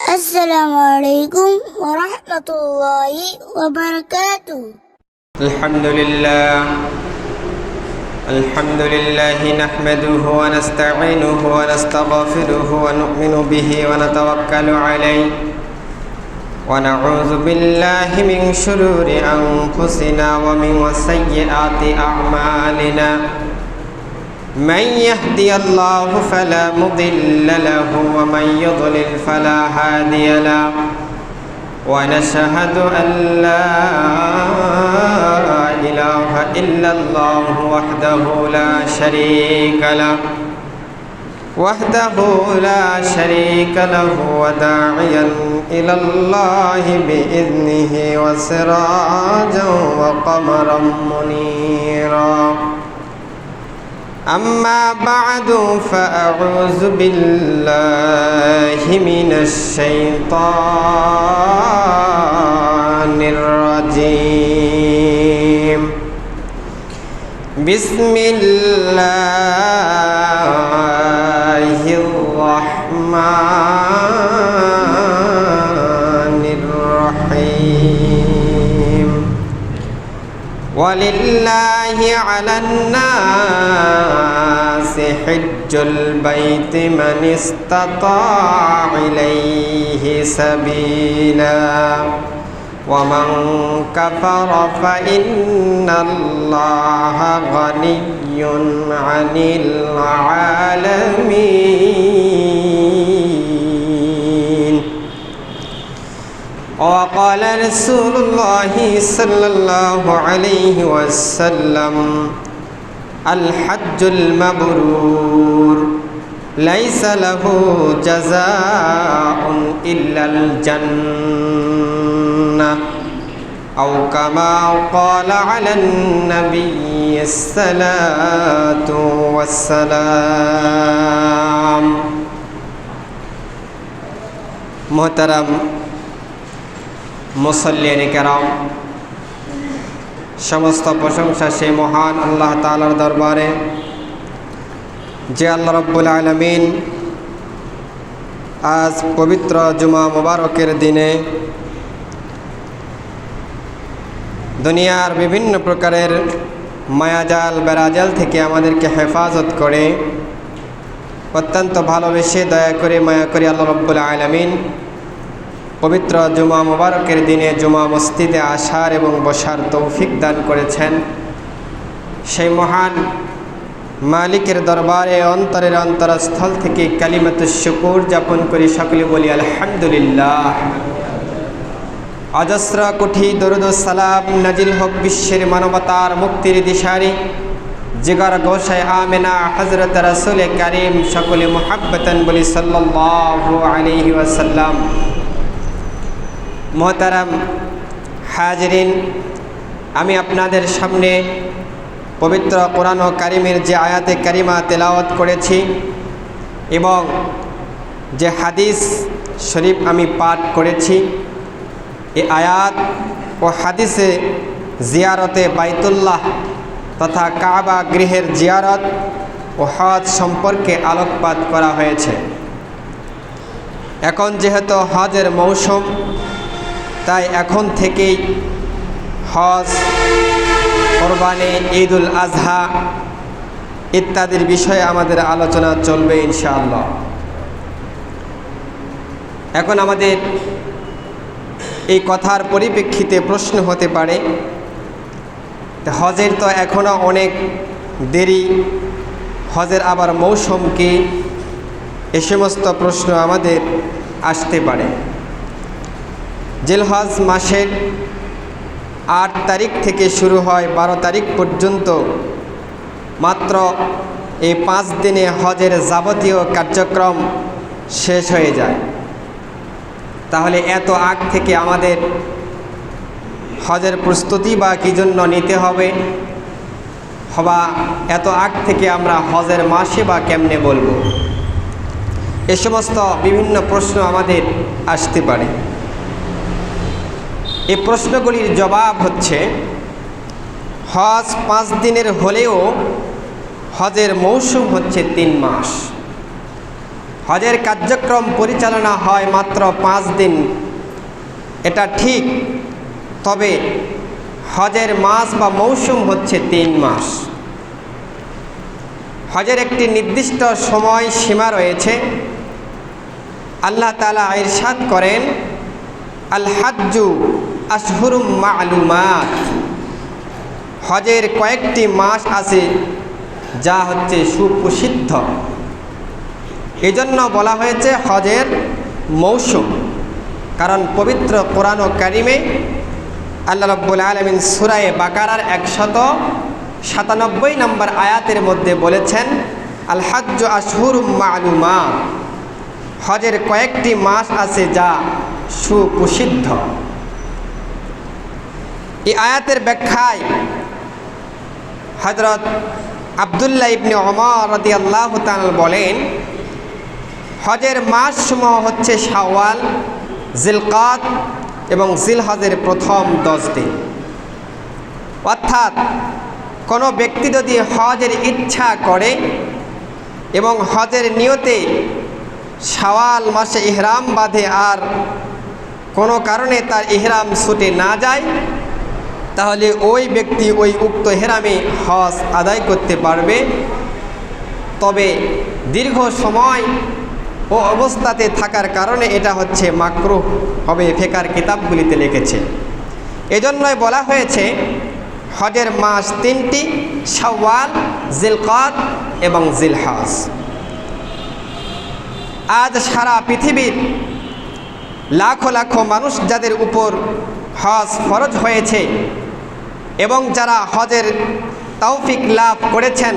السلام عليكم ورحمة الله وبركاته. الحمد لله نحمده ونستعينه ونستغفره ونؤمن به ونتوكل عليه ونعوذ بالله من شرور أنفسنا ومن سيئات أعمالنا. من يهدي الله فلا مضل له ومن يضلل فلا هادي له ونشهد أن لا إله إلا الله وحده لا شريك له وداعيا إلى الله بإذنه وسراجا وقمرا منيرا. أما بعد فأعوذ بالله من الشيطان الرجيم. بسم الله الرحمن الرحيم. ولله على الناس حج البيت من استطاع إليه سبيلا ومن كفر فإن الله غني عن العالمين. وقال رسول الله صلى الله عليه وسلم: الحج المبرور ليس له جزاء إلا الجنة أو كما قال على النبي الصلاة والسلام. محترم মুসল্লিয়ানে কেরাম, সমস্ত প্রশংসা সেই মহান আল্লাহ তাআলার দরবারে যে আল্লাহ রাব্বুল আলামিন আজ পবিত্র জুমা মুবারকের দিনে দুনিয়ার বিভিন্ন প্রকারের মায়াজাল বেড়াজাল থেকে আমাদেরকে হেফাজত করে অত্যন্ত ভালোবেসে দয়া করে মায়া করে আল্লাহ রাব্বুল আলামিন পবিত্র জুমা মুবারকের দিনে জুমা মসজিদে আসার এবং বসার তৌফিক দান করেছেন। সেই মহান মালিকের দরবারে অন্তরের অন্তরস্থল থেকে কালিমাতুশ শুকর যাপন করি, সকলে বলি আলহামদুলিল্লাহ। অজস্র কোটি দরুদ ও সালাম নাজিল হোক বিশ্বের মানবতার মুক্তির দিশারি জিগর গোশায় আমেনা হযরত রাসূল কারীম, সকলে মুহাব্বতান বলি সাল্লাল্লাহু আলাইহি ওয়াসাল্লাম। মোহতারাম হাজরিন, আমি আপনাদের সামনে পবিত্র কোরআন ও কারিমের যে আয়াতে কারিমা তেলাওয়াত করেছি এবং যে হাদিস শরীফ আমি পাঠ করেছি, এই আয়াত ও হাদিসে জিয়ারতে বাইতুল্লাহ তথা কাবা গৃহের জিয়ারত ও হজ সম্পর্কে আলোকপাত করা হয়েছে। এখন যেহেতু হজের মৌসুম, তাই এখন থেকেই হজ, কোরবানি, ঈদুল আজহা ইত্যাদির বিষয়ে আমাদের আলোচনা চলবে ইনশাআল্লাহ। এখন আমাদের এই কথার পরিপ্রেক্ষিতে প্রশ্ন হতে পারে, হজের তো এখনও অনেক দেরি, হজের আবার মৌসুম কি? এ সমস্ত প্রশ্ন আমাদের আসতে পারে। জিলহজ মাসের 8 তারিখ থেকে শুরু হয় 12 তারিখ পর্যন্ত মাত্র এই 5 দিনে হজের যাবতীয় কার্যক্রম শেষ হয়ে যায়। তাহলে এত আগ থেকে আমাদের হজের প্রস্তুতি বা কী জন্য নিতে হবে, বা এত আগ থেকে আমরা হজের মাসে বা কেমনে বলবো, এ সমস্ত বিভিন্ন প্রশ্ন আমাদের আসতে পারে। এই প্রশ্নগুলির জবাব হচ্ছে, হজ 5 দিনের হলেও হজের মৌসুম হচ্ছে 3 মাস। হজের কার্যক্রম পরিচালনা হয় মাত্র 5 দিন, এটা ঠিক। তবে হজের মাস বা মৌসুম হচ্ছে 3 মাস। হজের একটি নির্দিষ্ট সময় সীমা রয়েছে। আল্লাহ তাআলা ইরশাদ করেন, আল হাজ্জু আশহুরুম মা'লুমাত। হজের কয়েকটি মাস আছে যা হচ্ছে সুপ্রসিদ্ধ, এজন্য বলা হয়েছে হজের মৌসুম। কারণ পবিত্র কোরআন ও কারিমে আল্লাহ রাব্বুল আলামিন সূরা বাকারার 197 নম্বর আয়াতের মধ্যে বলেছেন, আল হাজ্জু আশহুরুম মা'লুমাত। হজের কয়েকটি মাস আছে যা সুপ্রসিদ্ধ। এই আয়াতের ব্যাখ্যায় হযরত আব্দুল্লাহ ইবনে ওমর রাদিয়াল্লাহু তাআলা বলেন, হজের মাসসমূহ হচ্ছে শাওয়াল, জিলকাদ এবং জিলহজের প্রথম 10 দিন। অর্থাৎ কোনো ব্যক্তি যদি হজের ইচ্ছা করে এবং হজের নিয়তে শাওয়াল মাসে ইহরাম বাঁধে আর কোনো কারণে তার ইহরাম ছুটে না যায়, তাহলে ওই ব্যক্তি ওই উক্ত ইহরামে হজ আদায় করতে পারবে। তবে দীর্ঘ সময় ও অবস্থাতে থাকার কারণে এটা হচ্ছে মাকরুহ হবে, ফিকহের কিতাবগুলিতে লিখেছে। এজন্যই বলা হয়েছে হজের মাস 3টি, শাওয়াল, জিলকাদ এবং জিলহজ। আজ সারা পৃথিবীর লাখো লাখো মানুষ যাদের উপর হজ ফরজ হয়েছে এবং যারা হজের তৌফিক লাভ করেছেন,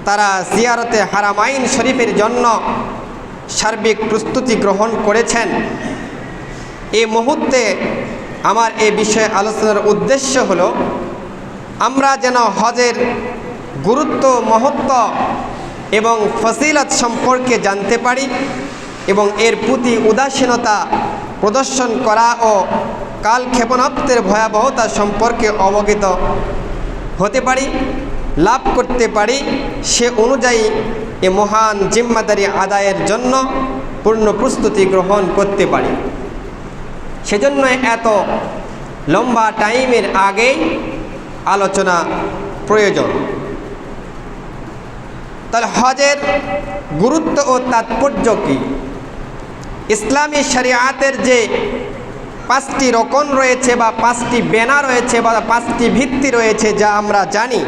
তারা জিয়ারতে হারামাইন শরীফের জন্য সার্বিক প্রস্তুতি গ্রহণ করেছেন। এই মুহূর্তে আমার এই বিষয়ে আলোচনার উদ্দেশ্য হলো, আমরা যেন হজের গুরুত্ব, মহত্ব এবং ফজিলত সম্পর্কে জানতে পারি এবং এর প্রতি উদাসীনতা প্রদর্শন করা ও কালক্ষেপণাত্বের ভয়াবহতা সম্পর্কে অবগত হতে পারি, লাভ করতে পারি। সে অনুযায়ী এ মহান জিম্মাদারি আদায়ের জন্য পূর্ণ প্রস্তুতি গ্রহণ করতে পারি। সেজন্য এত লম্বা টাইমের আগেই আলোচনা প্রয়োজন। তাহলে হজের গুরুত্ব ও তাৎপর্য কী? ইসলামী শরিয়াতের যে 5টি রকন রয়েছে বা 5টি বেনা রয়েছে বা 5টি ভিত্তি রয়েছে যা আমরা জানি,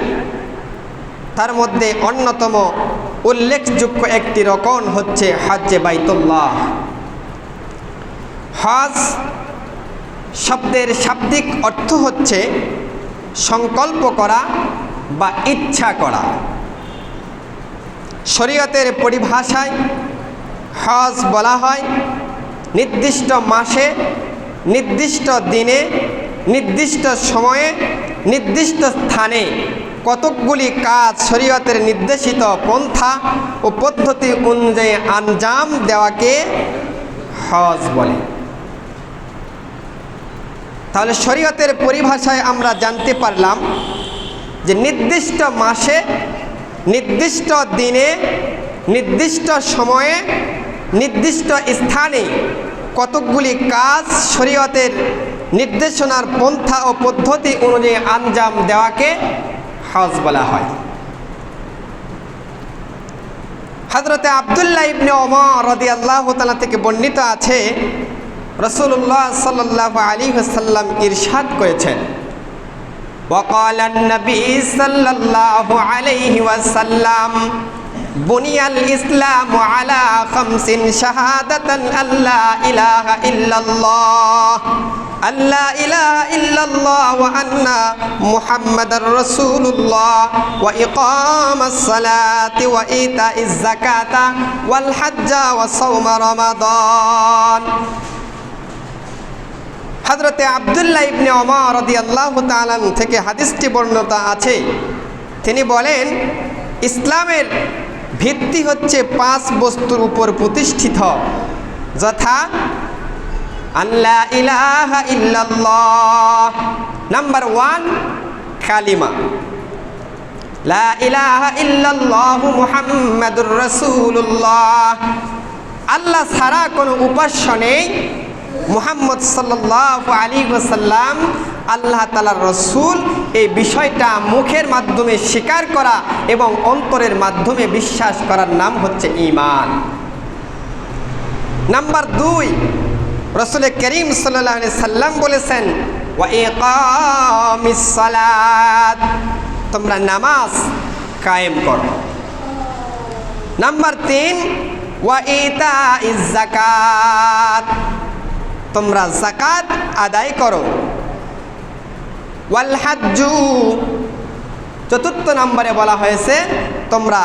তার মধ্যে অন্যতম উল্লেখযোগ্য একটি রকন হচ্ছে হজ্জে বাইতুল্লাহ। হজ শব্দের শাব্দিক অর্থ হচ্ছে সংকল্প করা বা ইচ্ছা করা। শরীয়তের পরিভাষায় হজ বলা হয় নির্দিষ্ট মাসে, নির্দিষ্ট দিনে, নির্দিষ্ট সময়ে, নির্দিষ্ট স্থানে কতকগুলি কাজ শরীয়তের নির্দেশিত পন্থা ও পদ্ধতি অনুযায়ী আঞ্জাম দেওয়াকে হজ বলে। তাহলে শরীয়তের পরিভাষায় আমরা জানতে পারলাম যে নির্দিষ্ট মাসে, নির্দিষ্ট দিনে, নির্দিষ্ট সময়ে, নির্দিষ্ট স্থানে কতকগুলি কাজ শরীয়তের নির্দেশনার পন্থা ও পদ্ধতি অনুযায়ী আঞ্জাম দেওয়াকে হজ বলা হয়। হযরতে আব্দুল্লাহ ইবনে ওমর রাদিয়াল্লাহু তাআলা থেকে বর্ণিত আছে, রাসূলুল্লাহ সাল্লাল্লাহু আলাইহি ওয়াসাল্লাম ইরশাদ করেছেন, ওয়াকালা নবী সাল্লাল্লাহু আলাইহি ওয়াসাল্লাম, বুনিয়াল ইসলামু আলা খামসিন শাহাদাতান আল্লা ইলাহা ইল্লাল্লাহ, আল্লা ইলাহা ইল্লাল্লাহ ওয়া আন্না মুহাম্মাদার রাসূলুল্লাহ ওয়া ইকামাস সালাতি ওয়া ইতাইজ যাকাতা ওয়াল হজ্জা ওয়া সাওমা রমাদান। হযরতে আব্দুল্লাহ ইবনে ওমর রাদিয়াল্লাহু তাআলা থেকে হাদিসটি বর্ণিত আছে। তিনি বলেন, ইসলামের ভিত্তি হচ্ছে 5 বস্তুর উপর প্রতিষ্ঠিত, যথা আল্লা ইলাহা ইল্লাল্লাহ, নাম্বার 1 কালিমা, লা ইলাহা ইল্লাল্লাহু মুহাম্মাদুর রাসূলুল্লাহ, আল্লাহ ছাড়া কোনো উপাস্য নেই, মুহাম্মদ সাল্লাল্লাহু আলাইহি ওয়াসাল্লাম আল্লাহ তাআলার রাসূল। এই বিষয়টা মুখের মাধ্যমে স্বীকার করা এবং অন্তরের মাধ্যমে বিশ্বাস করার নাম হচ্ছে ঈমান। নাম্বার 2, রাসূল করিম সাল্লাল্লাহু আলাইহি সাল্লাম বলেছেন ওয়া ইকামিস সালাত, তোমরা নামাজ কায়েম করো। নাম্বার 3, ওয়া ইতাইজ যাকাত, তোমরা যাকাত আদায় করো। ওয়াল হাজ্জু, চতুর্থ নম্বরে বলা হয়েছে তোমরা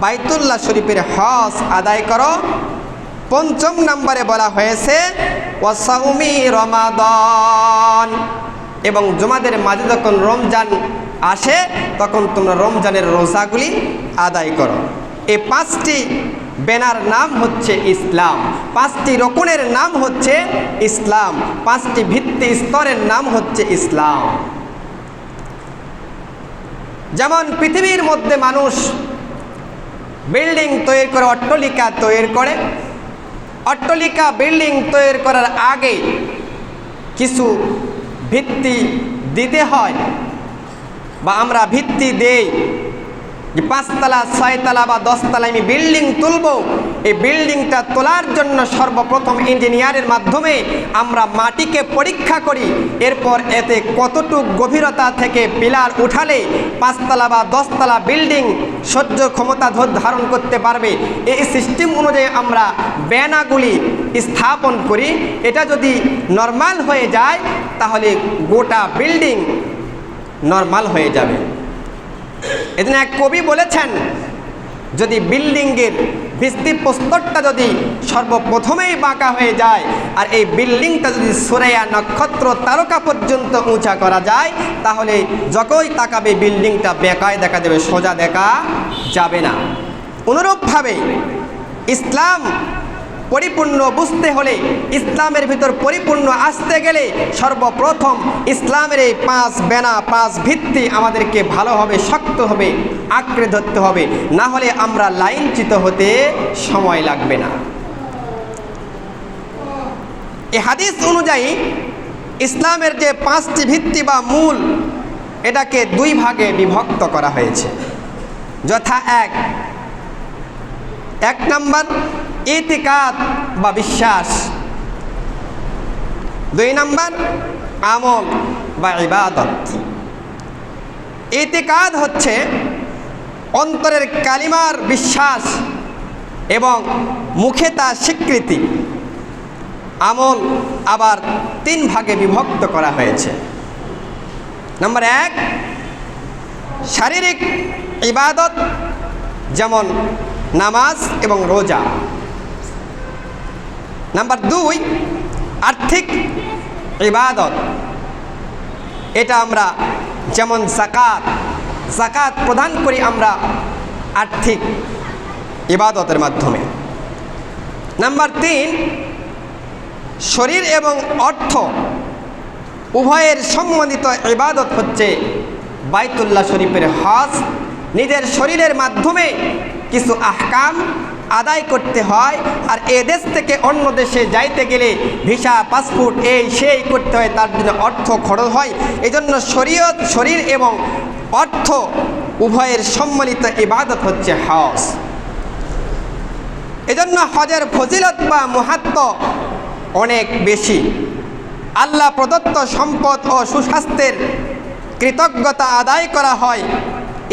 বাইতুল্লাহ শরীফের হজ আদায় করো। পঞ্চম নম্বরে বলা হয়েছে ওয়াসাউমি রমাদান, এবং তোমাদের মাঝে যখন রমজান আসে তখন তোমরা রমজানের রোজাগুলি আদায় করো। এই 5টি বেনার নাম হচ্ছে ইসলাম, 5টি রকুনের নাম হচ্ছে ইসলাম, 5টি ভিত্তি স্তরের নাম হচ্ছে ইসলাম। যেমন পৃথিবীর মধ্যে মানুষ বিল্ডিং তৈরি করে, অট্টালিকা তৈরি করে, অট্টালিকা বিল্ডিং তৈরি করার আগে কিছু ভিত্তি দিতে হয়, বা আমরা ভিত্তি দেই যে 5 তলা 6 তলা বা 10 তলা আমি বিল্ডিং তুলব। এই বিল্ডিংটা তোলার জন্য সর্বপ্রথম ইঞ্জিনিয়ারের মাধ্যমে আমরা মাটিকে পরীক্ষা করি, এরপর এতে কতটুক গভীরতা থেকে পিলার উঠালে 5 তলা বা 10 তলা বিল্ডিং সহ্য ক্ষমতা ধারণ করতে পারবে। এই সিস্টেম অনুযায়ী আমরা বেনাগুলি স্থাপন করি। এটা যদি নর্মাল হয়ে যায় তাহলে গোটা বিল্ডিং নর্মাল হয়ে যাবে। এজন্য এক কবি বলেছেন, যদি বিল্ডিংয়ের ভিত্তিপ্রস্তরটা যদি সর্বপ্রথমেই বাঁকা হয়ে যায় আর এই বিল্ডিংটা যদি সুরাইয়া নক্ষত্র তারকা পর্যন্ত উঁচা করা যায়, তাহলে যতই তাকাবে বিল্ডিংটা বেঁকায় দেখা যাবে, সোজা দেখা যাবে না। অনুরূপভাবে ইসলাম পরিপূর্ণ বুঝতে হলে, ইসলামের ভিতর পরিপূর্ণ আসতে গেলে সর্বপ্রথম ইসলামের এই 5 বেনা, 5 ভিত্তি আমাদেরকে ভালোভাবে শক্তভাবে আঁকড়ে ধরতে হবে, না হলে আমরা লাইনচ্যুত হতে সময় লাগবে না। এই হাদিস অনুযায়ী ইসলামের যে 5টি ভিত্তি বা মূল, এটাকে 2 ভাগে বিভক্ত করা হয়েছে। যথা 1 নম্বর ইতিকাদ বা বিশ্বাস, 2 নম্বর আমল বা ইবাদত। ইতিকাদ হচ্ছে অন্তরের কালিমার বিশ্বাস এবং মুখে তা স্বীকৃতি। আমল আবার 3 ভাগে বিভক্ত করা হয়েছে। নম্বর 1 শারীরিক ইবাদত, যেমন নামাজ এবং রোজা। নাম্বার 2 আর্থিক ইবাদত, এটা আমরা যেমন যাকাত প্রদান করি আমরা আর্থিক ইবাদতের মাধ্যমে। নাম্বার 3 শরীর এবং অর্থ উভয়ের সম্বন্ধিত ইবাদত হচ্ছে বাইতুল্লাহ শরীফের হজ। নিজের শরীরের মাধ্যমে কিছু আহকাম আদায় করতে হয়, আর এ দেশ থেকে অন্য দেশে যাইতে গেলে ভিসা, পাসপোর্ট, এই সেই করতে হয়, তার জন্য অর্থ খরচ হয়। এজন্য শরীর এবং অর্থ উভয়ের সম্মিলিত ইবাদত হচ্ছে হজ। এজন্য হজের ফজিলত বা মাহাত্ম্য অনেক বেশি। আল্লাহ প্রদত্ত সম্পদ ও সুস্বাস্থ্যের কৃতজ্ঞতা আদায় করা হয়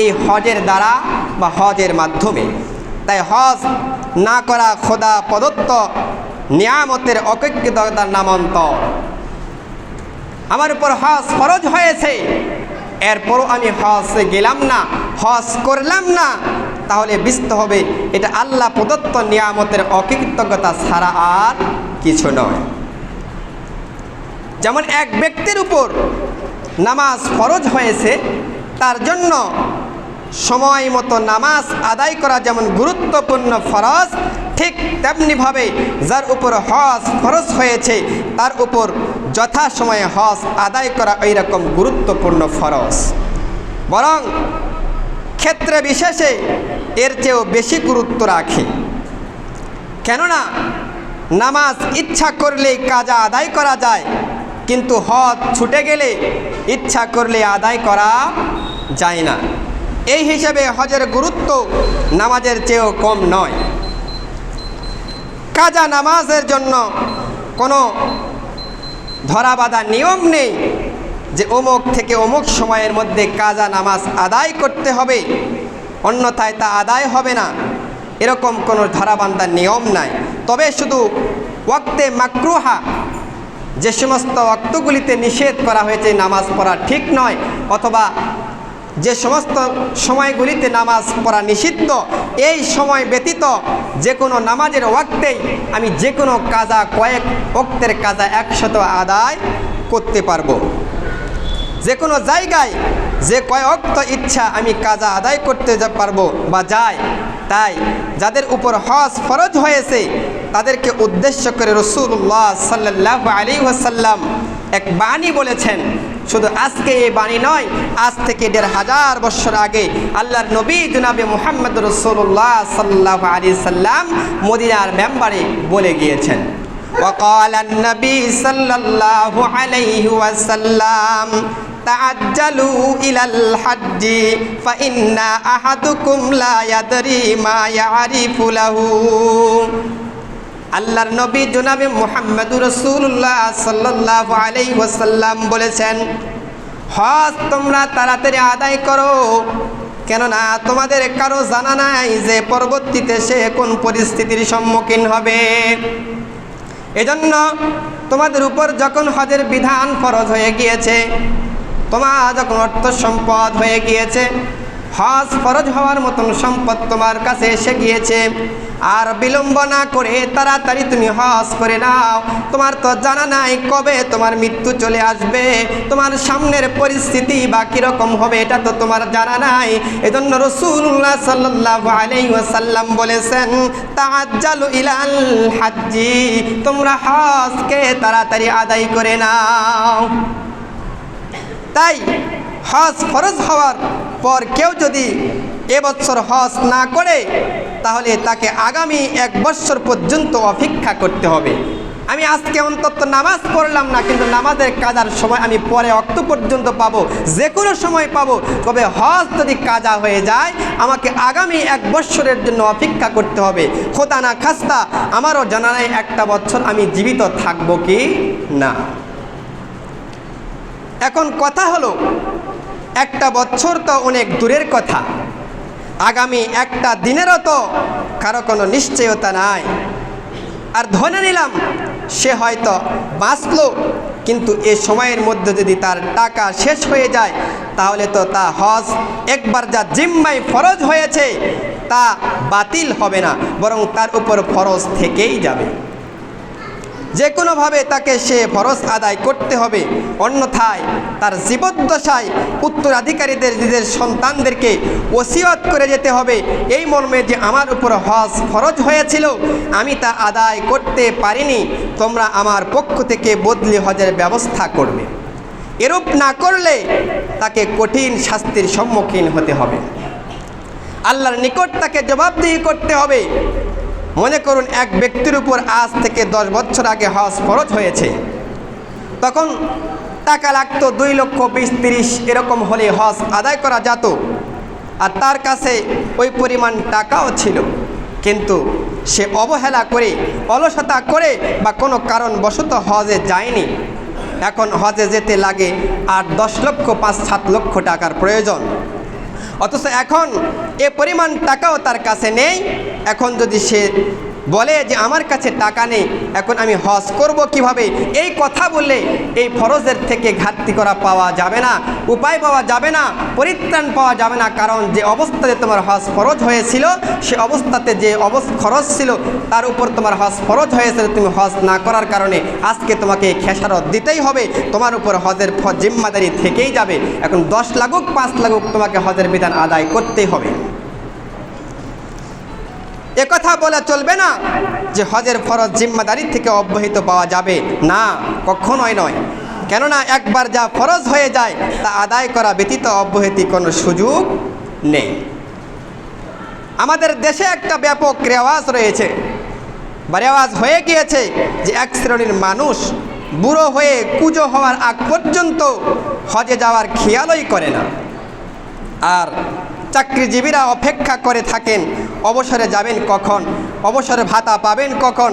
এই হজের দ্বারা বা হজের মাধ্যমে। তাই হজ না করা খোদা প্রদত্ত নিয়ামতের অকৃতজ্ঞতার নামান্তর। আমার উপর হজ ফরজ হয়েছে, এরপরও আমি হজে গেলাম না, হজ করলাম না, তাহলে বুঝতে হবে এটা আল্লাহ প্রদত্ত নিয়ামতের অকৃতজ্ঞতা ছাড়া আর কিছু নয়। যেমন এক ব্যক্তির উপর নামাজ ফরজ হয়েছে, তার জন্য সময় মতো নামাজ আদায় করা যেমন গুরুত্বপূর্ণ ফরজ, ঠিক তেমনিভাবে যার উপর হজ ফরজ হয়েছে তার উপর যথাসময়ে হজ আদায় করা ওই রকম গুরুত্বপূর্ণ ফরজ। বরং ক্ষেত্রে বিশেষে এর চেয়েও বেশি গুরুত্ব রাখে। কেননা নামাজ ইচ্ছা করলেই কাজা আদায় করা যায়, কিন্তু হজ ছুটে গেলে ইচ্ছা করলে আদায় করা যায় না। এই হিসেবে হজের গুরুত্ব নামাজের চেয়েও কম নয়। কাজা নামাজের জন্য কোনো ধরাবাঁধা নিয়ম নেই যে অমুক থেকে অমুক সময়ের মধ্যে কাজা নামাজ আদায় করতে হবে, অন্যথায় তা আদায় হবে না, এরকম কোনো ধরাবাঁধা নিয়ম নাই। তবে শুধু ওয়াক্তে মাকরুহা, যে সমস্ত ওয়াক্তগুলিতে নিষেধ করা হয়েছে নামাজ পড়া ঠিক নয়, অথবা যে সমস্ত সময়গুলিতে নামাজ পড়া নিষিদ্ধ, এই সময় ব্যতীত যে কোনো নামাজের ওয়াক্তেই আমি যে কোনো কাজা, কয়েক ওয়াক্তের কাজা একশত আদায় করতে পারবো। যে কোনো জায়গায় যে কয় ওয়াক্ত ইচ্ছা আমি কাজা আদায় করতে পারবো বা যাই। তাই যাদের উপর হজ ফরজ হয়েছে তাদেরকে উদ্দেশ্য করে রাসূলুল্লাহ সাল্লাল্লাহু আলাইহি ওয়াসাল্লাম এক বাণী বলেছেন। শুধু আজকে এই বাণী নয়, আজ থেকে ১৫০০ বছর আগে আল্লাহর নবী জনাবে মুহাম্মদ রাসূলুল্লাহ সাল্লাল্লাহু আলাইহি সাল্লাম মদিনার মেম্বারে বলে গিয়েছেন। وقال النبي صلى الله عليه وسلم تعجلوا إلى الحج فإن أحدكم لا يدري ما يعرف له। আল্লাহর নবী জনাবে মুহাম্মদুর রাসূলুল্লাহ সাল্লাল্লাহু আলাইহি ওয়াসাল্লাম বলেছেন, হজ তোমরা তাড়াতাড়ি আদায় করো, কেননা তোমাদের কারো জানা নাই যে পরবর্তীতে সে কোন পরিস্থিতির সম্মুখীন হবে। এজন্য তোমাদের উপর যখন হজের বিধান ফরজ হয়ে গিয়েছে, তোমার যখন অর্থ সম্পদ হয়ে গিয়েছে, হজ ফরজ হওয়ার মতন সম্পদ তোমার কাছে এসে গিয়েছে, আর বিলম্ব না করে তাড়াতাড়ি তুমি হজ করে নাও। তোমার তো জানা নাই কবে তোমার মৃত্যু চলে আসবে, তোমার সামনের পরিস্থিতি বা কীরকম হবে এটা তো তোমার জানা নাই। এজন্য রাসূলুল্লাহ সাল্লাল্লাহু আলাইহি ওয়াসাল্লাম বলেছেন, তাআজ্জালু ইলাল হাজ্জি, তোমরা হজকে তাড়াতাড়ি আদায় করে নাও। তাই হজ ফরজ হওয়ার পর কেউ যদি এবছর হজ না করে তাহলে তাকে আগামী ১ বছর পর্যন্ত অপেক্ষা করতে হবে। আমি আজকে অন্তত নামাজ পড়লাম না, কিন্তু নামাজের কাজার সময় আমি পরে ওয়াক্ত পর্যন্ত পাবো, যে কোনো সময় পাবো। তবে হজ যদি কাজা হয়ে যায় আমাকে আগামী ১ বছরের জন্য অপেক্ষা করতে হবে। খোদা না খাস্তা আমারও জানা নাই একটা বছর আমি জীবিত থাকবো কি না। এখন কথা হলো, একটা বছর তো অনেক দূরের কথা, আগামী একটা দিনেরও তো কারো কোনো নিশ্চয়তা নাই। আর ধরে নিলাম সে হয়তো বাঁচলো, কিন্তু এ সময়ের মধ্যে যদি তার টাকা শেষ হয়ে যায় তাহলে তো তা হজ একবার যা জিম্মায় ফরজ হয়েছে তা বাতিল হবে না, বরং তার উপর ফরজ থেকেই যাবে। যে কোনোভাবে তাকে সে ফরজ আদায় করতে হবে, অন্যথায় তার জীবদ্দশায় উত্তরাধিকারীদের নিজের সন্তানদেরকে ওসিয়ত করে যেতে হবে এই মর্মে যে আমার উপর হজ ফরজ হয়েছিল, আমি তা আদায় করতে পারিনি, তোমরা আমার পক্ষ থেকে বদলি হজের ব্যবস্থা করবে। এরূপ না করলে তাকে কঠিন শাস্তির সম্মুখীন হতে হবে, আল্লাহর নিকট তাকে জবাবদিহি করতে হবে। মনে করুন এক ব্যক্তির উপর আজ থেকে 10 বছর আগে হজ ফরজ হয়েছে, তখন টাকা লাগতো 2 লক্ষ 20-30 এরকম হলে হজ আদায় করা যেত, আর তার কাছে ওই পরিমাণ টাকাও ছিল, কিন্তু সে অবহেলা করে, অলসতা করে বা কোনো কারণবশত হজে যায়নি। এখন হজে যেতে লাগে 8-10 লক্ষ 5-7 লক্ষ টাকার প্রয়োজন, অথচ এখন এ পরিমাণ টাকাও তার কাছে নেই। এখন যদি সে বলে যে আমার কাছে টাকা নেই, এখন আমি হজ করব কিভাবে, এই কথা বললে এই ফরজের থেকে ঘাটতি করা পাওয়া যাবে না, উপায় পাওয়া যাবে না, পরিত্রাণ পাওয়া যাবে না। কারণ যে অবস্থাতে তোমার হজ ফরজ হয়েছিল সে অবস্থাতে যে খরচ ছিল তার উপর তোমার হজ ফরজ হয়েছিল, তুমি হজ না করার কারণে আজকে তোমাকে খেসারত দিতেই হবে, তোমার উপর হজের জিম্মাদারি থেকেই যাবে। এখন 10 লাগুক 5 লাগুক তোমাকে হজের বিধান আদায় করতেই হবে। একথা বলা চলবে না যে হজের ফরজ জিম্মাদারি থেকে অব্যাহত পাওয়া যাবে না, কখনোই নয়। কেননা একবার যা ফরজ হয়ে যায় তা আদায় করা ব্যতীত অব্যাহতি কোনো সুযোগ নেই। আমাদের দেশে একটা ব্যাপক রেওয়াজ রয়েছে বা রেওয়াজ হয়ে গিয়েছে যে এক শ্রেণীর মানুষ বুড়ো হয়ে কুজো হওয়ার আগ পর্যন্ত হজে যাওয়ার খেয়ালই করে না। আর চাকরিজীবীরা অপেক্ষা করে থাকেন অবসরে যাবেন কখন, অবসরে ভাতা পাবেন কখন।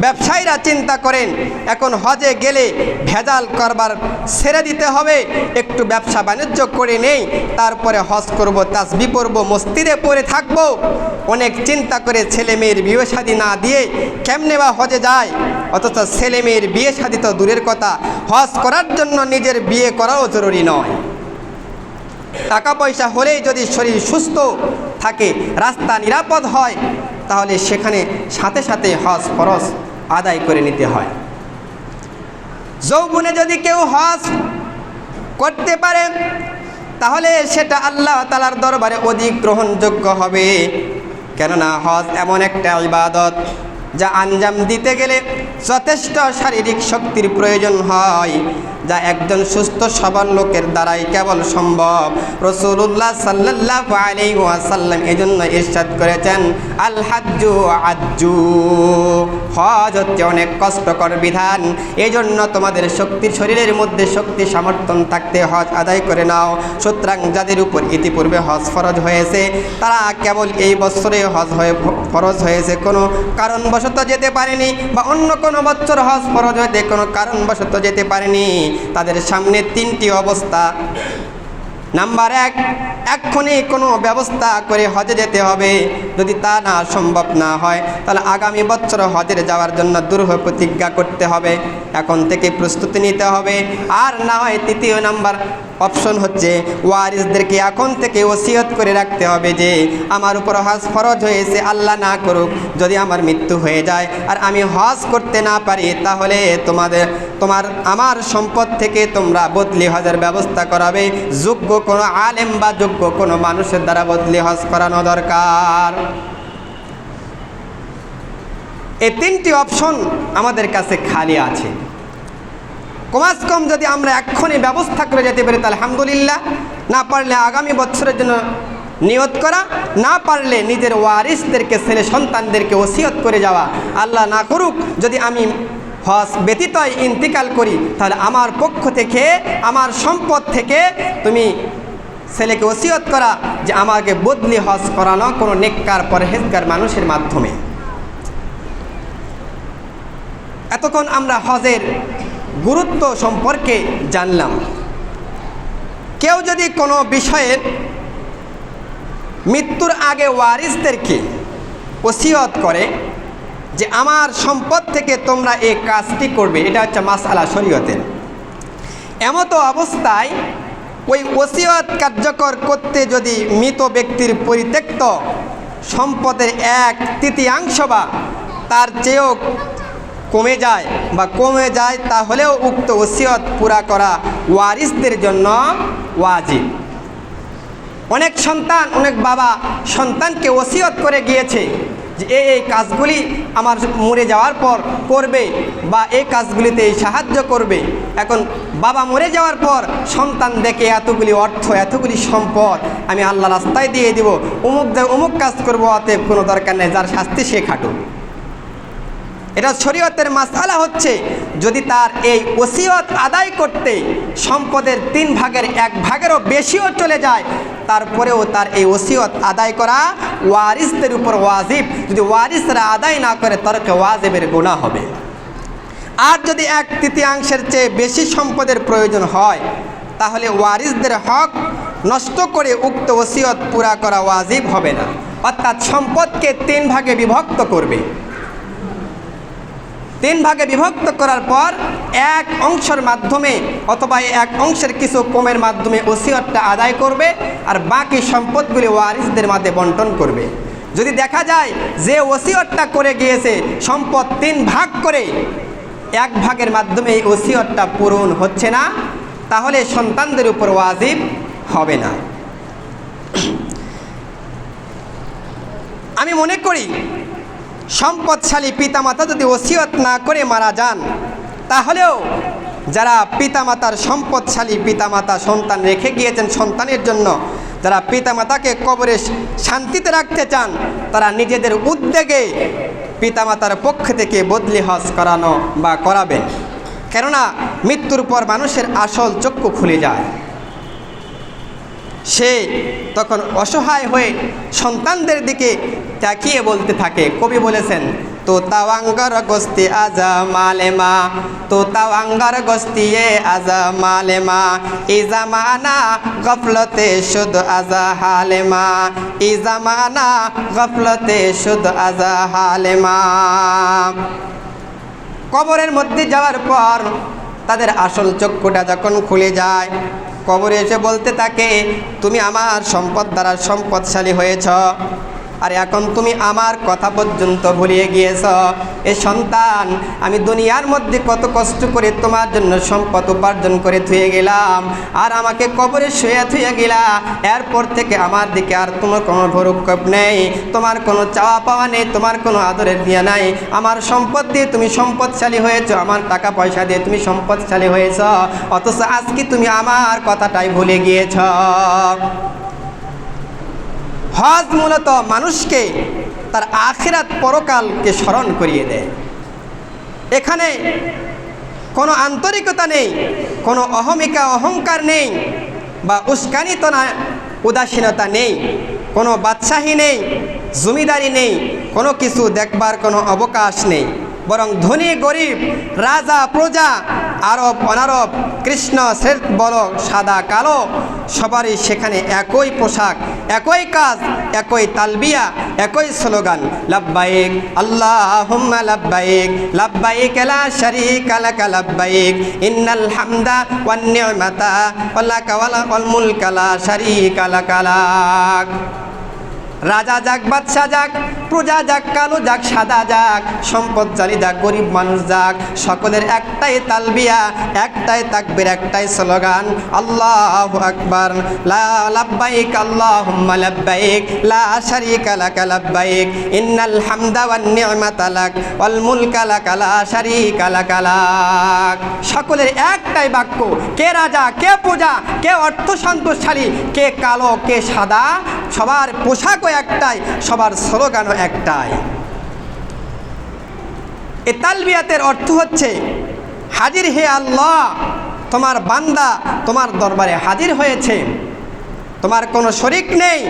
ব্যবসায়ীরা চিন্তা করেন এখন হজে গেলে ভেজাল করবার ছেড়ে দিতে হবে, একটু ব্যবসা বাণিজ্য করে নেই, তারপরে হজ করব, তাসবিহ পড়ব, মসজিদে পড়ে থাকব। অনেক চিন্তা করে ছেলে মেয়ের বিয়ে শাদী না দিয়ে কেমনে বা হজে যায়। অথচ ছেলে মেয়ের বিয়ে শাদী তো দূরের কথা, হজ করার জন্য নিজের বিয়ে করাও জরুরি নয়। টাকা পয়সা হলেই যদি শরীর সুস্থ থাকে, রাস্তা নিরাপদ হয়, তাহলে সেখানে সাথে সাথে হজ ফরজ আদায় করে নিতে হয়। যৌবনে যদি কেউ হজ করতে পারে তাহলে সেটা আল্লাহ তাআলার দরবারে অধিক গ্রহণযোগ্য হবে। কেননা হজ এমন একটা ইবাদত যা আঞ্জাম দিতে গেলে যথেষ্ট শারীরিক শক্তির প্রয়োজন হয়, যা একজন সুস্থ সবল লোকের দ্বারাই কেবল সম্ভব। রাসূলুল্লাহ সাল্লাল্লাহু আলাইহি ওয়াসাল্লাম এজন্য ইরশাদ করেছেন, আল হাজ্জু আজ্জু, হজ হচ্ছে অনেক কষ্টকর বিধান, এজন্য তোমাদের শক্তির শরীরের মধ্যে শক্তি সমর্থন থাকতে হজ আদায় করে নাও। সুতরাং যাদের উপর ইতিপূর্বে হজ ফরজ হয়েছে তারা কেবল এই বছরে হজ হয়ে ফরজ হয়েছে, কোনো কারণবশত যেতে পারেনি, বা অন্য কোনো বছর হজ ফরজ হইতে কোনো কারণবশত যেতে পারেনি, তাদের সামনে তিনটি অবস্থা। নাম্বার 1, এক্ষুনি কোনো ব্যবস্থা করে হজে যেতে হবে। যদি তা না সম্ভব না হয় তাহলে আগামী বছর হজে যাওয়ার জন্য দৃঢ় প্রতিজ্ঞা করতে হবে, এখন থেকে প্রস্তুতি নিতে হবে। আর না হয় তৃতীয় নাম্বার অপশন হচ্ছে ওয়ারিসদেরকে এখন থেকে ওসিয়ত করে রাখতে হবে যে আমার উপর হজ ফরজ হয়েছে, আল্লাহ না করুক যদি আমার মৃত্যু হয়ে যায় আর আমি হজ করতে না পারি, তাহলে আমার সম্পদ থেকে তোমরা বদলি হজের ব্যবস্থা করাবে। যোগ্য কোনো আলেম বা যোগ্য কোনো মানুষের দ্বারা বদলি হজ করানো দরকার। এই তিনটি অপশন আমাদের কাছে খালি আছে। কমাস কম যদি আমরা এক্ষুনি ব্যবস্থা করে যেতে পারি তাহলে আলহামদুলিল্লাহ, না পারলে আগামী বছরের জন্য নিয়ত করা, না পারলে নিজের ওয়ারিসদেরকে ছেলে সন্তানদেরকে ওসিয়ত করে যাওয়া, আল্লাহ না করুক যদি আমি হজ ব্যতীত ইন্তিকাল করি তাহলে আমার পক্ষ থেকে আমার সম্পদ থেকে তুমি ছেলেকে ওসিয়ত করা যে আমাকে বদলি হজ করানো কোনো নেককার পরহেজগার মানুষের মাধ্যমে। এতক্ষণ আমরা হজের গুরুত্ব সম্পর্কে জানলাম। কেউ যদি কোনো বিষয়ে মৃত্যুর আগে ওয়ারিসদেরকে ওসিয়ত করে যে আমার সম্পদ থেকে তোমরা এই কাজটি করবে, এটা হচ্ছে মাসআলা শরীয়তের, এমতো অবস্থায় ওই ওসিয়ত কার্যকর করতে যদি মৃত ব্যক্তির পরিত্যক্ত সম্পদের 1/3 বা তার চেয়েও কমে যায় তাহলেও উক্ত ওসিয়ত পুরা করা ওয়ারিসদের জন্য ওয়াজিব। অনেক বাবা সন্তানকে ওসিয়ত করে গিয়েছে যে এই কাজগুলি আমার মরে যাওয়ার পর করবে বা এই কাজগুলিতে সাহায্য করবে। এখন বাবা মরে যাওয়ার পর সন্তান দেখে এতগুলি অর্থ, এতগুলি সম্পদ আমি আল্লাহ রাস্তায় দিয়ে দিব, অমুক কাজ করবো, অতএব কোনো দরকার নেই, যার শাস্তি সে খাটুক। এটা শরীয়তের মাসআলা হচ্ছে যদি তার এই ওসিয়ত আদায় করতে সম্পদের 3/1 বেশিও চলে যায়, তারপরেও তার এই ওসিয়ত আদায় করা ওয়ারিসদের উপর ওয়াজিব। যদি ওয়ারিসরা আদায় না করে তরকে ওয়াজিবের গুনাহ হবে। আর যদি 1/3 চেয়ে বেশি সম্পদের প্রয়োজন হয় তাহলে ওয়ারিসদের হক নষ্ট করে উক্ত ওসিয়ত পুরা করা ওয়াজিব হবে না। অর্থাৎ সম্পদকে 3 ভাগে বিভক্ত করবে। 3 ভাগে বিভক্ত করার পর 1 অংশের মাধ্যমে অথবা 1 অংশের কিছু কমের মাধ্যমে ওসিয়তটা আদায় করবে, আর বাকি সম্পদগুলি ওয়ারিসদের মাঝে বন্টন করবে। যদি দেখা যায় যে ওসিয়তটা করে গিয়েছে সম্পদ 3 ভাগ করে 1 ভাগের মাধ্যমে এই ওসিয়তটা পূরণ হচ্ছে না, তাহলে সন্তানদের উপর ওয়াজিব হবে না। আমি মনে করি সম্পদশালী পিতামাতা যদি ওসিয়ত না করে মারা যান তাহলেও যারা পিতামাতার সম্পদশালী পিতামাতা সন্তান রেখে গিয়েছেন সন্তানের জন্য যারা পিতামাতাকে কবরে শান্তিতে রাখতে চান তারা নিজেদের উদ্যোগে পিতামাতার পক্ষ থেকে বদলি হজ করানো বা করাবেন। কেননা মৃত্যুর পর মানুষের আসল চক্ষু খুলে যায়, সে তখন অসহায় হয়ে সন্তানদের দিকে তাকিয়ে বলতে থাকে। কবি বলেছেন, তো তাওয়াঙ্গার গোস্তি আজা মালেমা, তো তাওয়াঙ্গার গোস্তি আজা মালেমা, এই জামানা গফলতে শুধ আজা হালেমা, এই জামানা গফলতে শুধ আজা হালেমা। কবরের মধ্যে যাওয়ার পর তাদের আসল চক্ষুটা যখন খুলে যায়, কবরে এসে বলতে থাকে, তুমি আমার সম্পদ দ্বারা সম্পদশালী হয়েছ, আর এখন তুমি আমার কথা পর্যন্ত ভুলিয়ে গিয়েছ। এ সন্তান, আমি দুনিয়ার মধ্যে কত কষ্ট করে তোমার জন্য সম্পদ উপার্জন করে থুয়ে গেলাম, আর আমাকে কবরে শুয়ে থুয়ে গেলা। এরপর থেকে আমার দিকে আর তোমার কোনো ভরক্ষেপ নেই, তোমার কোনো চাওয়া পাওয়া নেই, তোমার কোনো আদরের দিয়া নাই। আমার সম্পদ দিয়ে তুমি সম্পদশালী হয়েছ, আমার টাকা পয়সা দিয়ে তুমি সম্পদশালী হয়েছ, অথচ আজকে তুমি আমার কথাটাই ভুলে গিয়েছ। হজ মূলত মানুষকে তার আখিরাত পরকালকে স্মরণ করিয়ে দেয়। এখানে কোনো আন্তরিকতা নেই, কোনো অহংকার নেই, বা উস্কানিত না উদাসীনতা নেই, কোনো বাদশাহী নেই, জমিদারি নেই, কোনো কিছু দেখবার কোনো অবকাশ নেই। বরং ধনী গরিব, রাজা প্রজা, আরব অনারব, কৃষ্ণ শ্বেত বলো সাদা কালো, সবারই সেখানে একই পোশাক, একই কাজ, একই তালবিয়া, একই স্লোগান, লাব্বাইক আল্লাহুম্মা লাব্বাইক, লাব্বাইক লা শারীকা লাক লাব্বাইক, ইন্নাল হামদা ওয়ান নি'মাতা লাকা ওয়াল মুলকা লা শারীকা লাক। রাজা যাক, বাদশা যাক, প্রজা যাক, কালো যাক, সাদা যাক, সম্পদশালী যাক, গরিব মানুষ যাক, সকলের একটাই তালবিয়া, একটাই তাকবীর, একটাই স্লোগান, আল্লাহু আকবার, লাব্বাইক আল্লাহুম্মা লাব্বাইক, লা শারীকা লাক লাব্বাইক, ইন্নাল হামদা ওয়ান নি'মাতা লাক ওয়াল মুলকা লাকা লা শারীকা লাক। সকলের একটাই বাক্য, কে রাজা, কে প্রজা, কে অর্থ সন্তোষশালী, কে কালো, কে সাদা, সবার পোশাকও একটাই, সবার স্লোগানও একটাই। এ তালবিয়াতের অর্থ হচ্ছে, হাজির হে আল্লাহ, তোমার বান্দা তোমার দরবারে হাজির হয়েছে, তোমার কোনো শরিক নেই,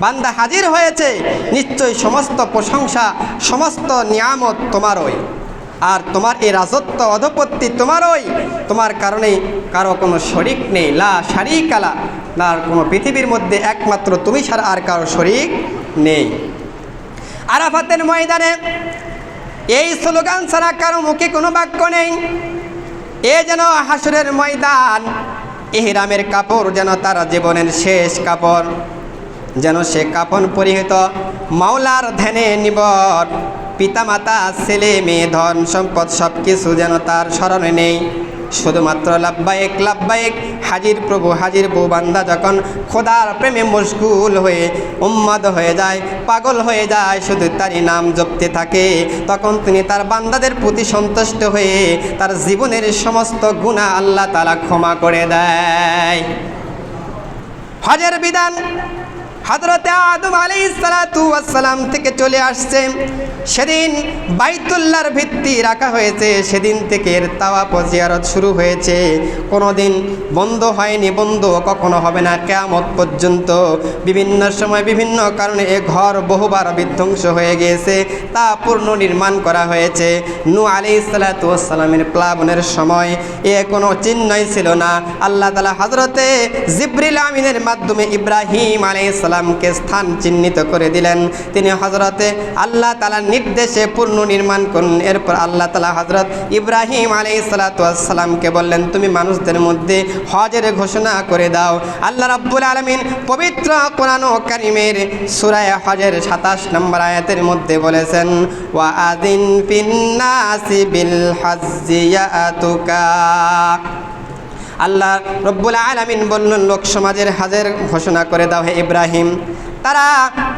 বান্দা হাজির হয়েছে, নিশ্চয়ই সমস্ত প্রশংসা, সমস্ত নিয়ামত তোমারই, আর তোমার এই রাজত্ব অধিপতি তোমারই, তোমার কারণে কারো কোনো শরিক নেই, লা শারীকা লাক, আর কোনো পৃথিবীর মধ্যে একমাত্র তুমি ছাড়া আর কারো শরিক নেই। আরাফাতের ময়দানে এই স্লোগান ছাড়া কারো মুখে কোনো বাক্য নেই। এ যেন হাসরের ময়দান, ইহরামের কাপড় যেন তার জীবনের শেষ কাপড়, যেন সে কাফন পরিহিত মাওলার ধ্যানে নিবট, পিতামাতা, ছেলে মেয়ে, ধন সম্পদ সব কিছু যেন তার স্মরণে নেই, শুধুমাত্র লাব্বাইক লাব্বাইক, হাজির প্রভু হাজির বউ। বান্দা যখন খোদার প্রেমে মশগুল হয়ে উন্মাদ হয়ে যায়, পাগল হয়ে যায়, শুধু তারই নাম জপতে থাকে, তখন তিনি তার বান্দাদের প্রতি সন্তুষ্ট হয়ে তার জীবনের সমস্ত গুনাহ আল্লাহ তাআলা ক্ষমা করে দেয়। হজের বিধান হযরতে আদম আলাইহিস সালাতু ওয়াস সালাম থেকে চলে আসছে। সেদিন বাইতুল্লাহর ভিত্তি রাখা হয়েছে, সেদিন থেকে এর তাওয়াফ ও জিয়ারত শুরু হয়েছে, কোনোদিন বন্ধ হয়নি, বন্ধ কখনো হবে না কিয়ামত পর্যন্ত। বিভিন্ন সময় বিভিন্ন কারণে এ ঘর বহুবার বিধ্বংস হয়ে গিয়েছে, তা পুনর্নির্মাণ করা হয়েছে। নূহ আলাইহিস সালাতু ওয়াস সালামের প্লাবনের সময় এ কোনো চিহ্নই ছিল না। আল্লাহ তাআলা হযরতে জিবরিল আমিনের মাধ্যমে ইব্রাহিম আলাইহিস সালামকে স্থান চিহ্নিত করে দিলেন। তিনি হযরতে আল্লাহ তাআলার নির্দেশে পুনর্নির্মাণ করুন। এরপর আল্লাহ তাআলা হযরত ইব্রাহিম আলাইহিস সালাতু ওয়াস সালামকে বললেন, তুমি মানুষদের মধ্যে হজের ঘোষণা করে দাও। আল্লাহ রাব্বুল আলামিন পবিত্র কোরআন কারীমের সূরা হজের 27 নম্বর আয়াতের মধ্যে বলেছেন, ওয়া আযিন ফিন্নাসি বিল হজ্জি ইয়াতুকা। আল্লাহ রব্বুল আলামিন বললেন, লোক সমাজের হজের ঘোষণা করে দাও হে ইব্রাহিম। তারা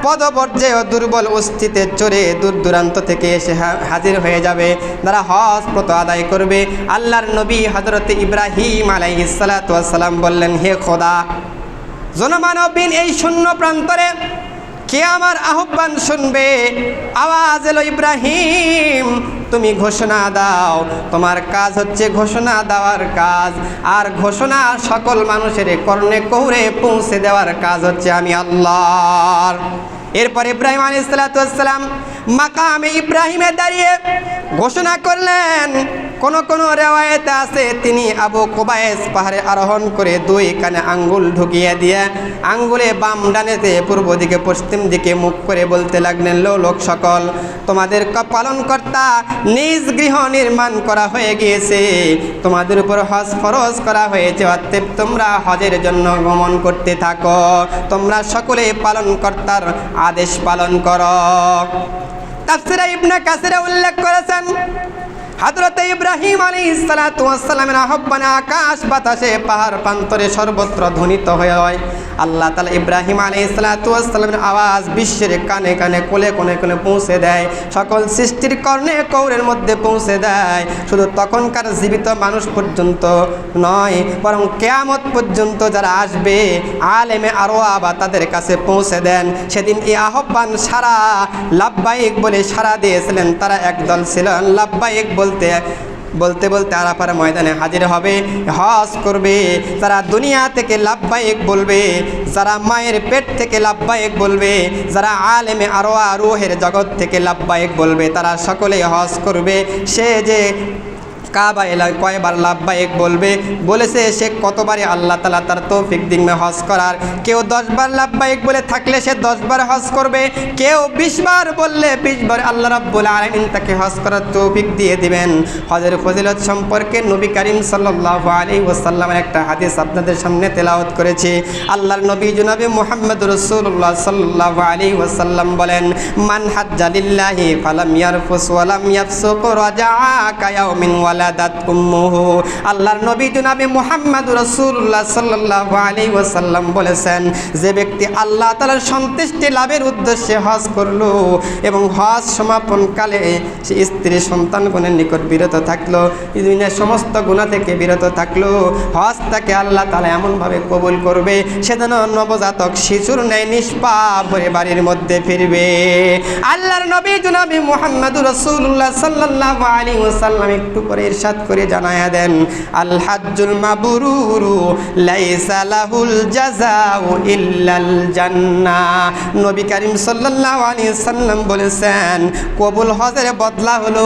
পদপর্যায়ে ও দুর্বল অস্থিতে চড়ে দূর দূরান্ত থেকে এসে হাজির হয়ে যাবে, তারা হজ ব্রত আদায় করবে। আল্লাহর নবী হযরত ইব্রাহিম আলাইহিস সালাতু ওয়াস সালাম বললেন, হে খোদা, জনমানবহীন এই শূন্য প্রান্তরে কে আমার আহ্বান শুনবে? আওয়াজ এলো, ইব্রাহিম তুমি ঘোষণা দাও। তোমার কাজ হচ্ছে ঘোষণা দেওয়ার কাজ, আর ঘোষণা সকল মানুষের কর্ণে কৌরে পৌঁছে দেওয়ার কাজ হচ্ছে আমি আল্লাহর। এরপর ইব্রাহিম আলাইহিস সালাম মাকামে ইব্রাহিমে দাঁড়িয়ে ঘোষণা করলেন। কোন রেওয়ায়েতে আছে তিনি আবু কুবাইস পাহাড়ে আরোহণ করে দুই কানে আঙ্গুল ঢুকিয়ে দিয়ে আঙ্গুলে বাম ডানেতে পূর্ব দিকে পশ্চিম দিকে মুখ করে বলতে লাগলেন, লোক সকল, তোমাদের পালনকর্তা নিজ গৃহ নির্মাণ করা হয়ে গিয়েছে, তোমাদের উপর হজ ফরজ করা হয়েছে, অতএব তোমরা হজের জন্য গমন করতে থাকো, তোমরা সকলে পালনকর্তার আদেশ পালন করো। তাফসীরে ইবনে কাসিরে উল্লেখ করেছেন, হযরত ইব্রাহিম আলাইহিস সালামের আহ্বানে আকাশ বাতাসে পাহাড় প্রান্তরে সর্বত্র ধ্বনিত হয়। আল্লাহ তাআলা ইব্রাহিম আলাইহিস সালামের আওয়াজ বিশ্বের কানে কানে কোলে কোনে কোনে পৌঁছে দেয়, সকল সৃষ্টির কর্ণে কৌরের মধ্যে পৌঁছে দেয়। শুধু তখনকার জীবিত মানুষ পর্যন্ত নয়, বরং কিয়ামত পর্যন্ত যারা আসবে আলেমে আরওয়া বা তাদের কাছে পৌঁছে দেন। সেদিন এই আহ্বান সারা লাব্বাইক বলে সারা দিয়েছিলেন। তারা একদল ছিলেন লাব্বাইক বলতে বলতে আরাফার ময়দানে হাজির হবে, হজ করবে। যারা দুনিয়া থেকে লাব্বাইক বলবে, যারা মায়ের পেট থেকে লাব্বাইক বলবে, যারা আলেমে আরওয়া রূহের জগৎ থেকে লাব্বাইক বলবে, তারা সকলেই হজ করবে। সে যে কাবা এলাকায় কয়বার লাব্বাইক বলেছে, সে কতবারে আল্লাহ তাআলা তার তৌফিক দিবে হজ করার। কেউ 10 বার লাব্বাইক বলে থাকলে সে 10 বার হজ করবে, কেউ 20 বার বললে 20 বার আল্লাহ রাব্বুল আলামিন তাকে হজ করার তৌফিক দিয়ে দিবেন। হজের ফজিলত সম্পর্কে নবী করিম সাল্লাল্লাহু আলাইহি ওয়াসাল্লামের একটা হাদিস আপনাদের সামনে তেলাওয়াত করেছি। আল্লাহর নবী জনাবে মুহাম্মদ রাসূলুল্লাহ সাল্লাল্লাহু আলাইহি ওয়াসাল্লাম বলেন, মান হাজ্জা লিল্লাহি ফালাম ইয়ারফুস ওয়া লাম ইয়াফসুক রাজাআ কায়াউমিন আল্লাহর নবী জনাবে মুহাম্মদ রাসূলুল্লাহ সাল্লাল্লাহু আলাইহি ওয়াসাল্লাম বলেছেন, যে ব্যক্তি আল্লাহ তাআলার সন্তুষ্টি লাভের উদ্দেশ্যে হজ করলো এবং হজ সমাপনকালে সে স্ত্রী সন্তানগণের নিকট বিরত থাকলো, দুনিয়ার সমস্ত গুনাহ থেকে বিরত থাকলো, হজ তাকে আল্লাহ তাআলা এমনভাবে কবুল করবে সে যেন নবজাতক শিশুর ন্যায় নিষ্পাপ হয়ে বাড়ির মধ্যে ফিরবে। আল্লাহর নবী জনাবে মুহাম্মদ রাসূলুল্লাহ সাল্লাল্লাহু আলাইহি ওয়াসাল্লাম একটু পরে ইরশাদ করে জানায়া দেন, আল হাজ্জুল মাবরুরু লাইসা লাহুল জাযাউ ইল্লাল জান্নাহ। নবী করিম সাল্লাল্লাহু আলাইহি ওয়াসাল্লাম বলেছেন, কবুল হজের বদলা হলো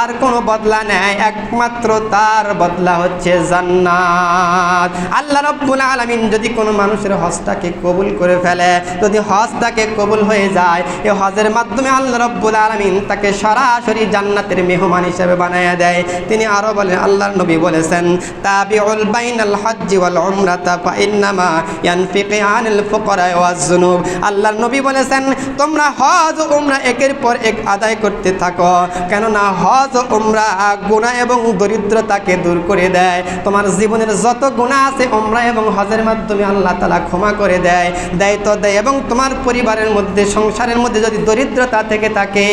আর কোনো বদলা নেই, একমাত্র তার বদলা হচ্ছে জান্নাত। আল্লাহ রাব্বুল আলামিন যদি কোনো মানুষের হজটাকে কবুল করে ফেলে, যদি হজটাকে কবুল হয়ে যায়, এই হজের মাধ্যমে আল্লাহ রাব্বুল আলামিন তাকে সরাসরি জান্নাতের মেহমান হিসেবে বানায়া দেয়। তিনি আরো বলেন, আল্লাহর নবী বলেছেন, তাবিউল বাইনাল হজ্জি ওয়াল উমরাতা ফা ইন্নামা ইয়ানফিকানিল ফুকারা ওয়াজ যুনুব। আল্লাহর নবী বলেছেন, তোমরা হজ ও উমরা একের পর এক আদায় করতে থাকো, কেননা হজ ও উমরা গুনাহ এবং দরিদ্রতাকে দূর করে দেয়। তোমার জীবনের যত গুনাহ আছে উমরা এবং হজের মাধ্যমে আল্লাহ তাআলা ক্ষমা করে দেয় তো দেয়। এবং তোমার পরিবারের মধ্যে সংসারের মধ্যে যদি দরিদ্রতা থেকে থাকে,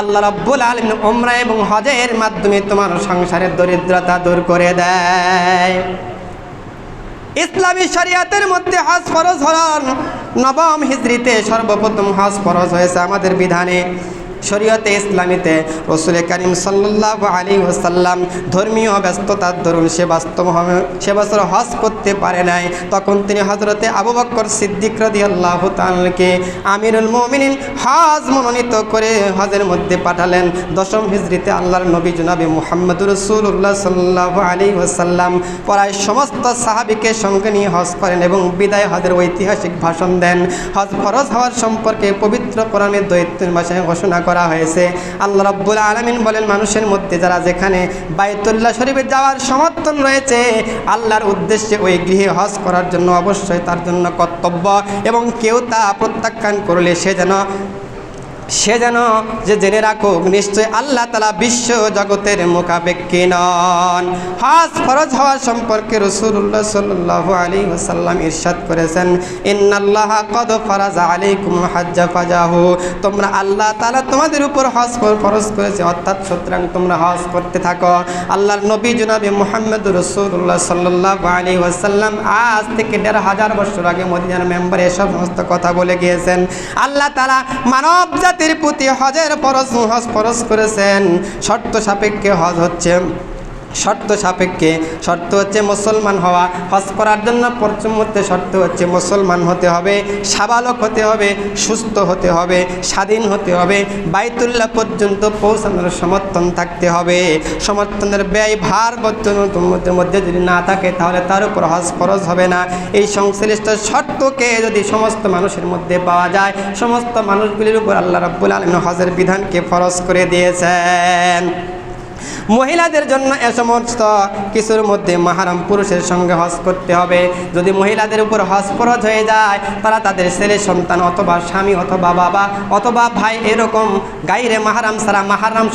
আল্লাহ রাব্বুল আলামিন উমরা এবং হজের মাধ্যমে তোমার সংসারের দরিদ্রতা দূর করে দেয়। ইসলামী শরিয়াতের মধ্যে হজ ফরজ হল নবম হিজরিতে সর্বপ্রথম হজ ফরজ হয়েছে আমাদের বিধানে। শরীয়তে ইসলামীতে রাসূল করিম সাল্লাল্লাহু আলাইহি ওয়াসাল্লাম ধর্মীয় ব্যস্ততার দরুন সে বছর হজ করতে পারে নাই। তখন তিনি হযরতে আবু বকর সিদ্দিক রাদিয়াল্লাহু তাআলাকে আমিরুল মুমিনিন হজ মনোনীত করে হজের মধ্যে পাঠালেন। দশম হিজরিতে আল্লাহর নবী জনাবে মুহাম্মদুর রাসূলুল্লাহ সাল্লাল্লাহু আলাইহি ওয়াসাল্লাম প্রায় সমস্ত সাহাবীকে সঙ্গে নিয়ে হজ করেন এবং বিদায় হজের ঐতিহাসিক ভাষণ দেন। হজ ফরজ হওয়ার সম্পর্কে পবিত্র কোরআনের ২৩ ভাষায় ঘোষণা করা হয়েছে। আল্লাহ রাব্বুল আলামিন বলেন, মানুষের মধ্যে যারা যেখানে বাইতুল্লাহ শরীফে যাওয়ার সমর্থন রয়েছে, আল্লাহর উদ্দেশ্যে ওই গৃহে হজ করার জন্য অবশ্যই তার জন্য কর্তব্য, এবং কেউ তা প্রত্যাখ্যান করলে সে যেন সে যেন যে জেনে রাখুক নিশ্চয় আল্লাহ তাআলা বিশ্ব জগতের মুখাপেক্ষী নন। হজ ফরজ হওয়া সম্পর্কে রাসূলুল্লাহ সাল্লাল্লাহু আলাইহি ওয়াসাল্লাম ইরশাদ করেছেন, ইন্নাল্লাহা কদ ফারাজা আলাইকুম হাজ্জা ফাজাহু, তোমরা আল্লাহ তাআলা তোমাদের উপর হজ ফরজ করেছে, অর্থাৎ সুতরাং তোমরা হজ করতে থাকো। আল্লাহর নবী জনাবে মুহাম্মদুর রাসূলুল্লাহ সাল্লাল্লাহু আলাইহি ওয়াসাল্লাম আজ থেকে ১৫০০ বছর আগে মদিনার মেম্বারে এসব সমস্ত কথা বলে গিয়েছেন। আল্লাহ তাআলা মানব জাতির প্রতি হজ ফরজ করেছেন। শর্ত সাপেক্ষে হজ হচ্ছে শর্ত হচ্ছে মুসলমান হওয়া। হজ করার জন্য প্রথম শর্ত হচ্ছে মুসলমান হতে হবে, সাবালক হতে হবে, সুস্থ হতে হবে, স্বাধীন হতে হবে, বাইতুল্লাহ পর্যন্ত পৌঁছানোর সমর্থন থাকতে হবে। সমর্থনের ব্যয় ভার মধ্যে যদি না থাকে তাহলে তার উপর হজ ফরজ হবে না। এই সংশ্লিষ্ট শর্তকে যদি সমস্ত মানুষের মধ্যে পাওয়া যায়, সমস্ত মানুষগুলির উপর আল্লাহ রাব্বুল আলামিন হজের বিধানকে ফরজ করে দিয়েছেন। মহিলাদের জন্য এ সমস্ত কিছুর মধ্যে মাহরাম পুরুষের সঙ্গে হজ করতে হবে। যদি মহিলাদের উপর হজ ফরজ হয়ে যায়, তারা তাদের ছেলে সন্তান অথবা স্বামী অথবা বাবা অথবা ভাই এরকম গাইরে মাহরাম ছাড়া মাহরাম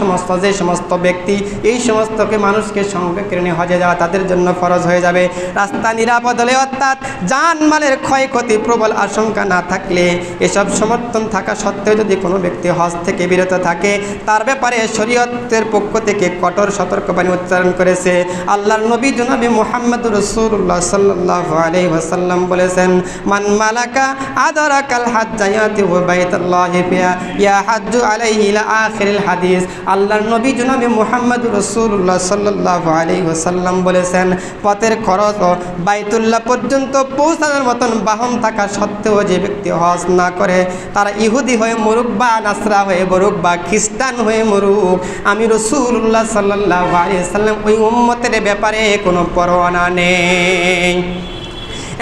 যে সমস্ত ব্যক্তি এই সমস্তকে মানুষকে সঙ্গে করে নিয়ে হজে যাওয়া তাদের জন্য ফরজ হয়ে যাবে। রাস্তা নিরাপদ হলে, অর্থাৎ জানমালের ক্ষয়ক্ষতি প্রবল আশঙ্কা না থাকলে, এসব সমর্থন থাকা সত্ত্বেও যদি কোনো ব্যক্তি হজ থেকে বিরত থাকে, তার ব্যাপারে শরীয়তের পক্ষ থেকে কঠোর সতর্কবাণী উচ্চারণ করেছে। আল্লাহর নবী জনাবে মুহাম্মদুর রাসূলুল্লাহ সাল্লাল্লাহু আলাইহি ওয়াসাল্লাম বলেছেন, মান মালাকা আদরাকাল হাজ্জা ইয়াতিহু বাইতুল্লাহি ফিয়া ইয়া হাজ্জু আলাইহি ইলা আখিরিল হাদিস। আল্লাহর নবী জনাবে মুহাম্মদুর রাসূলুল্লাহ সাল্লাল্লাহু আলাইহি ওয়াসাল্লাম বলেছেন, পথের খরচ ও বাইতুল্লাহ পর্যন্ত পৌঁছানোর মতন বাহন থাকা সত্ত্বেও যে ব্যক্তি হজ না করে, তারা ইহুদি হয়ে মরুক বা নাসরা হয়ে মরুক বা খ্রিস্টান হয়ে মরুক, আমি রাসূলুল্লাহ সাল্লাল্লাহু আলাইহি ওয়াসাল্লাম ওই উম্মতের ব্যাপারে কোনো পরোয়া নেই।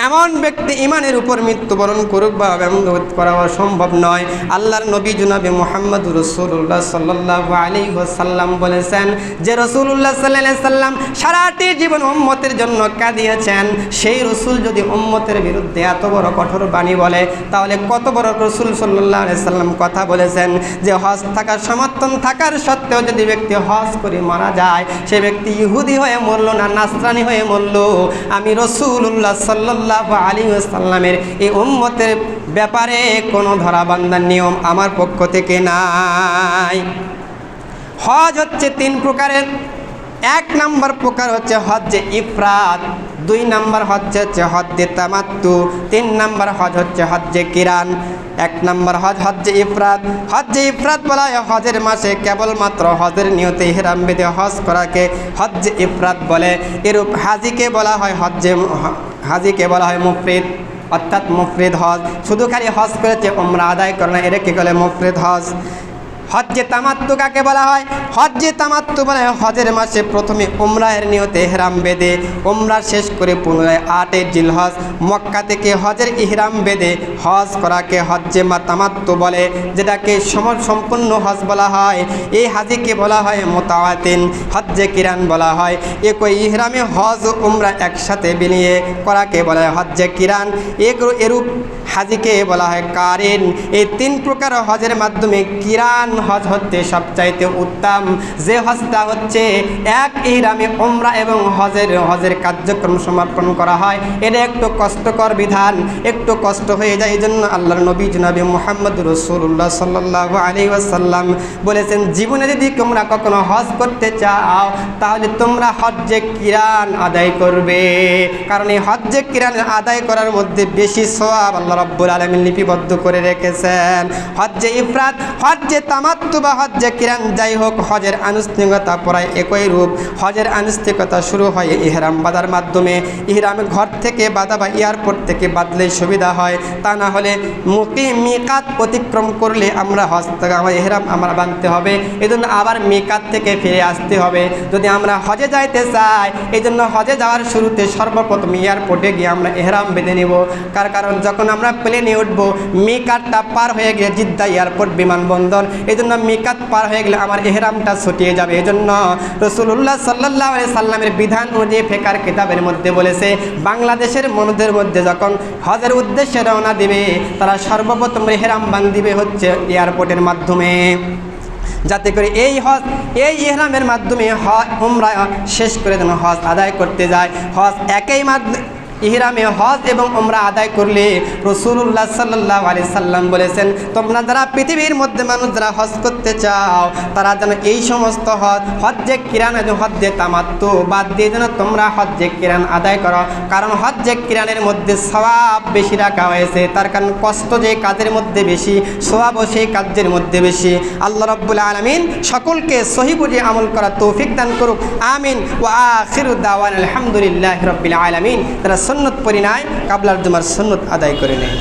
এমন ব্যক্তি ইমানের উপর মৃত্যুবরণ করুক বা করা সম্ভব নয়। আল্লাহর নবী জনাবে মুহাম্মদুর রাসূলুল্লাহ সাল্লাল্লাহু আলাইহি ওয়াসাল্লাম বলেছেন যে রাসূলুল্লাহ সাল্লাল্লাহু আলাইহি ওয়াসাল্লাম সারাটি জীবন উম্মতের জন্য কাঁদিয়েছেন, সেই রাসূল যদি উম্মতের বিরুদ্ধে এত বড় কঠোর বাণী বলে, তাহলে কত বড় রাসূল সাল্লাল্লাহু আলাইহি ওয়াসাল্লাম কথা বলেছেন যে হজ থাকার সমর্থন থাকার সত্ত্বেও যদি ব্যক্তি হজ করে মারা যায়, সে ব্যক্তি ইহুদি হয়ে মরল না নাসরানি হয়ে মরল, আমি রাসূলুল্লাহ সাল্লাল্লাহু আলাইহি ওয়াসাল্লামের এই উম্মতের ব্যাপারে কোনো ধরাবান্ধার নিয়ম আমার পক্ষ থেকে নাই। হজ হচ্ছে 3 প্রকারের। 1 নম্বর প্রকার হচ্ছে হজ্জে ইফরাদ, 2 নম্বর হজ হচ্ছে হজ্জে তামাত্তু, 3 নম্বর হজ হচ্ছে হজ্জে কিরান। 1 নম্বর হজ হজ্জে ইফরাদ। হজ্জে ইফরাদ বলা হয় হজের মাসে কেবলমাত্র হজের নিয়তে ইহরাম বেঁধে হজ করাকে হজ্জে ইফরাদ বলে। এরূপ হাজিকে বলা হয় মুফরিদ, অর্থাৎ মুফরিদ হজ, শুধু খালি হজ করেছে উমরা আদায় করে না, এটাকে বলে মুফরিদ হজ। হজ্জে তামাত্তু কাকে বলা হয়? হজ্জে তামাত্তু বলা হয় হজের মাসে প্রথমে উমরাহের নিয়তে ইহরাম বেঁধে উমরা শেষ করে পুনরায় 8 জিলহজ মক্কা থেকে হজের ইহরাম বেঁধে হজ করাকে হজ্জে তামাত্তু বলে, যেটাকে সম্পূর্ণ হজ বলা হয়। এই হাজিকে বলা হয় মুতাওয়াতিন। হজ্জে কিরান বলা হয় একই ইহরামে হজ ও উমরা একসাথে বিলিয়ে করাকে বলা হয় হজ্জে কিরান। এরূপ হাজিকে বলা হয় কারিন। এই 3 প্রকার হজের মাধ্যমে কিরান হজ হচ্ছে সবচাইতে উত্তম, যে হজটা হচ্ছে এক ইহরামে উমরা এবং হজের কার্যক্রম সমাপন করা হয়। এটা একটু কষ্টকর বিধান, একটু কষ্ট হয়ে যায়। এই জন্য আল্লাহর নবী জনাবে মুহাম্মদুর রাসূলুল্লাহ সাল্লাল্লাহু আলাইহি ওয়াসাল্লাম বলেছেন, জীবনে যদি তোমরা কখনো হজ করতে চাও তাহলে তোমরা হজ্জে কিরান আদায় করবে, কারণ এই হজ্জে কিরান আদায় করার মধ্যে বেশি সওয়াব আল্লাহ রাব্বুল আলামিন লিপিবদ্ধ করে রেখেছেন। হজ্জে ইফরাদ, হজ্জে তামাত্তু বা হজ্জে কিরান যাই হোক, হজের আনুষ্ঠানিকতা প্রায় একই রূপ। হজের আনুষ্ঠানিকতা শুরু হয় ইহরাম বাঁধার মাধ্যমে। ইহরামে ঘর থেকে বাঁধা বা এয়ারপোর্ট থেকে বাঁধলেই সুবিধা হয়, তা না হলে মিকাত অতিক্রম করলে আমরা হজ থেকে ইহরাম আমরা বাঁধতে হবে, এই জন্য আবার মিকাত থেকে ফিরে আসতে হবে যদি আমরা হজে যাইতে চাই। এই জন্য হজে যাওয়ার শুরুতে সর্বপ্রথম এয়ারপোর্টে গিয়ে আমরা ইহরাম বেঁধে নেব। কারণ যখন আমরা প্লেনে উঠবো মিকাতটা পার হয়ে গিয়ে জিদ্দা এয়ারপোর্ট বিমানবন্দর, এই এই জন্য মিকাত পার হয়ে গেলে আমার এহরামটা ছুটিয়ে যাবে। এই জন্য রাসূলুল্লাহ সাল্লাল্লাহু আলাইহি সাল্লামের বিধান অনুযায়ী ফিকহের কিতাবের মধ্যে বলেছে, বাংলাদেশের মানুষদের মধ্যে যখন হজের উদ্দেশ্যে রওনা দিবে তারা সর্বপ্রথম এহরাম বাঁধিবে হচ্ছে এয়ারপোর্টের মাধ্যমে, যাতে করে এই ইহরামের মাধ্যমে উমরা শেষ করে যেন হজ আদায় করতে যায়। হজ একই ইহরামে হজ এবং উমরা আদায় করলে রাসূলুল্লাহ সাল্লাল্লাহু আলাইহি সাল্লাম বলেছেন, তোমরা যারা পৃথিবীর মধ্যে মানুষ যারা হজ করতে চাও তারা যেন এই সমস্ত হজ্জে কিরান এবং হজ্জে তামাত্তু বাদ দিয়ে যেন তোমরা হজ্জে কিরান আদায় করো। কারণ হজ্জে কিরানের মধ্যে সওয়াব বেশি রাখা হয়েছে, তার কারণ কষ্ট যে কাজের মধ্যে বেশি, সওয়াবও সেই কাজের মধ্যে বেশি। আল্লাহ রাব্বুল আলামিন সকলকে সহিহ বুঝে আমল করার তৌফিক দান করুক, আমিন। ওয়া আখিরু দাওয়ানা আলহামদুলিল্লাহি রাব্বিল আলামিন। তারা সুন্নত পড়ি নাই, কাবলার জুমার সুন্নত আদায় করে নেয়।